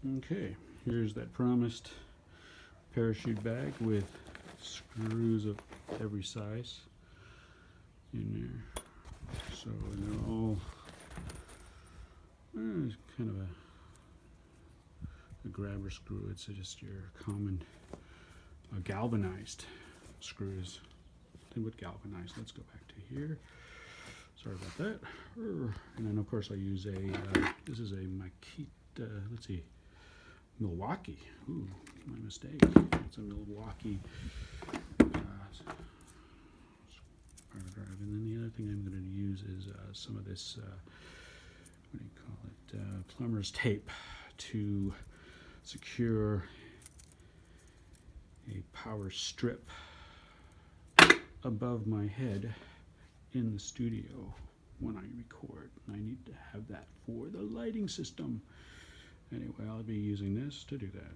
Okay, here's that promised parachute bag with screws of every size in there. So they're all kind of a grabber screw. It's just your common galvanized screws. With galvanized, let's go back to here. Sorry about that. And then of course I use this is a Makita, let's see, Milwaukee. Ooh, my mistake. It's a Milwaukee spider drive. And then the other thing I'm going to use is some of this, what do you call it, plumber's tape to secure a power strip above my head in the studio when I record. I need to have that for the lighting system. Anyway, I'll be using this to do that.